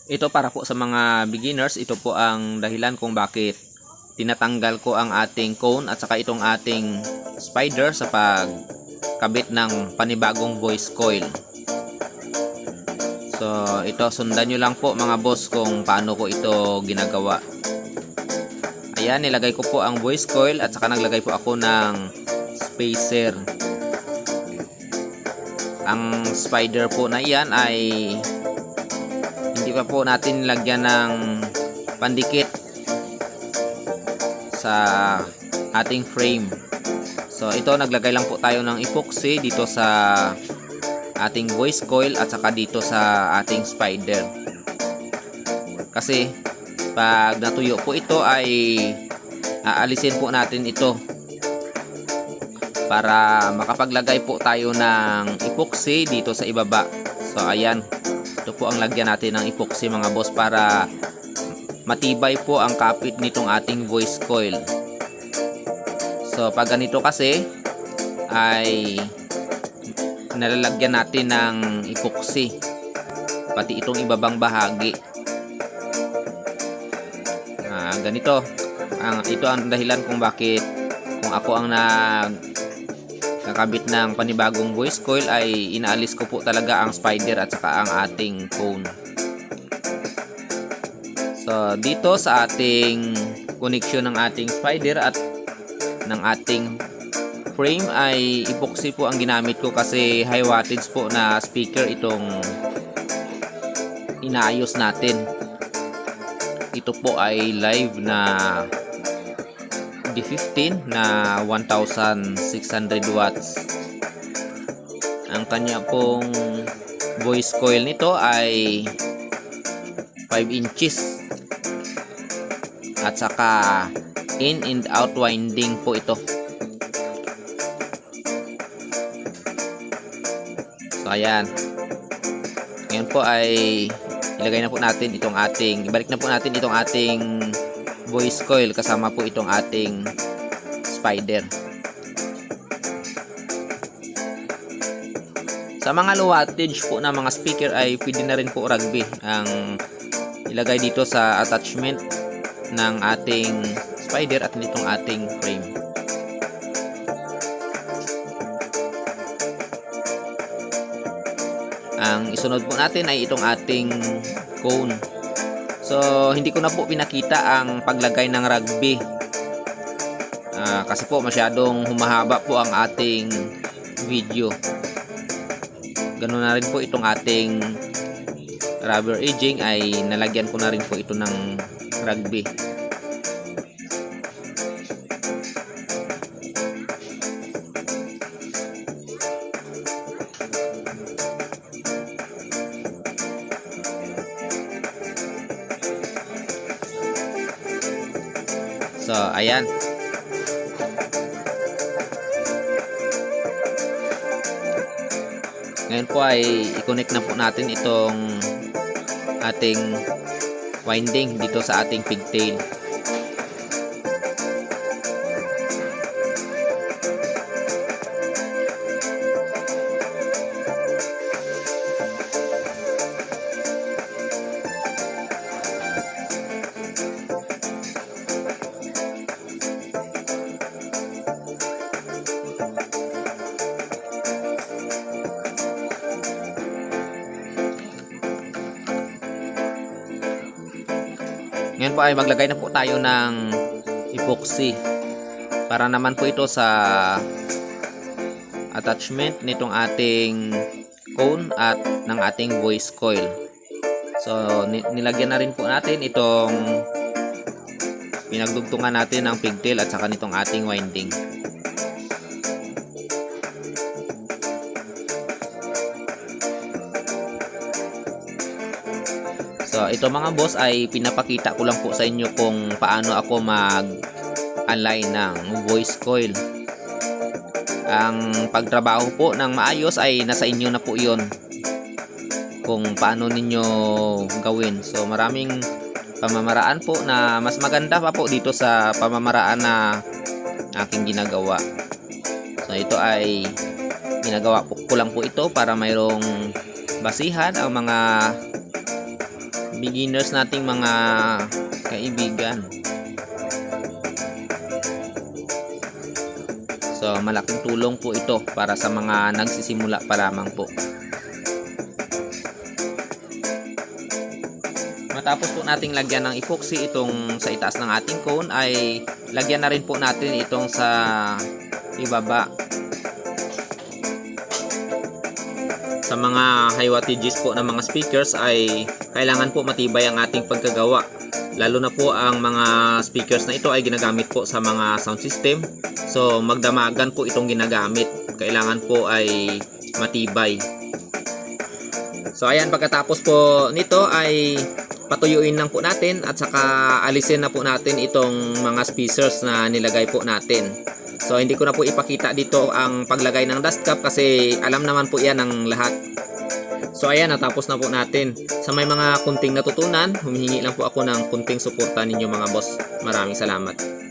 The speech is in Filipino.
Ito para po sa mga beginners, ito po ang dahilan kung bakit tinatanggal ko ang ating cone at saka itong ating spider sa pagkabit ng panibagong voice coil. So ito, sundan nyo lang po mga boss kung paano ko ito ginagawa. Ayan, nilagay ko po ang voice coil at saka naglagay po ako ng spacer. Ang spider po na iyan ay hindi pa po natin nilagyan ng pandikit sa ating frame. So ito, naglagay lang po tayo ng epoxy dito sa ating voice coil at saka dito sa ating spider. Kasi pag natuyo po ito ay aalisin po natin ito para makapaglagay po tayo ng epoxy dito sa ibaba. So ayan, ito po ang lagyan natin ng epoxy mga boss para matibay po ang kapit nitong ating voice coil. So pag ganito kasi ay nalalagyan natin ng epoxy pati itong ibabang bahagi. Ganito ito ang dahilan kung bakit kung ako ang nakakabit ng panibagong voice coil ay inaalis ko po talaga ang spider at saka ang ating cone. So dito sa ating connection ng ating spider at ng ating frame ay epoxy po ang ginamit ko kasi high wattage po na speaker itong inaayos natin. Ito po ay live na D15 na 1600 watts. Ang kanya pong voice coil nito ay 5 inches at saka in and out winding po ito. So ayan, ngayon po ay ilagay na po natin itong ating, ibalik na po natin itong ating voice coil kasama po itong ating spider. Sa mga low wattage po na mga speaker ay pwede na rin po rugby ang ilagay dito sa attachment ng ating spider at nitong ating frame. Ang isunod po natin ay itong ating cone. So hindi ko na po pinakita ang paglagay ng rugby kasi po masyadong humahaba po ang ating video. Ganun na rin po itong ating rubber edging ay nalagyan ko na rin po ito ng rugby. So ayan, ngayon po ay i-connect na po natin itong ating winding dito sa ating pigtail. Ngayon po ay maglagay na po tayo ng epoxy para naman po ito sa attachment nitong ating cone at ng ating voice coil. So nilagyan na rin po natin itong pinagdugtungan natin ng pigtail at saka nitong ating winding. So ito mga boss ay pinapakita ko lang po sa inyo kung paano ako mag-align ng voice coil. Ang pagtrabaho po ng maayos ay nasa inyo na po yon kung paano ninyo gawin. So maraming pamamaraan po na mas maganda pa po dito sa pamamaraan na aking ginagawa. So ito ay ginagawa ko lang po ito para mayroong basihan ang mga beginners nating mga kaibigan. So malaking tulong po ito para sa mga nagsisimula pa lamang po. Matapos po nating lagyan ng epoxy itong sa itaas ng ating cone, ay lagyan na rin po natin itong sa ibaba. Sa mga high wattages po ng mga speakers ay kailangan po matibay ang ating pagkagawa. Lalo na po ang mga speakers na ito ay ginagamit po sa mga sound system. So magdamagan po itong ginagamit. Kailangan po ay matibay. So ayan, pagkatapos po nito ay patuyuin lang po natin at saka alisin na po natin itong mga speakers na nilagay po natin. So hindi ko na po ipakita dito ang paglagay ng dust cap kasi alam naman po yan ng lahat. So ayan, natapos na po natin. Sa may mga kunting natutunan, humihingi lang po ako ng kunting suporta ninyo mga boss. Maraming salamat.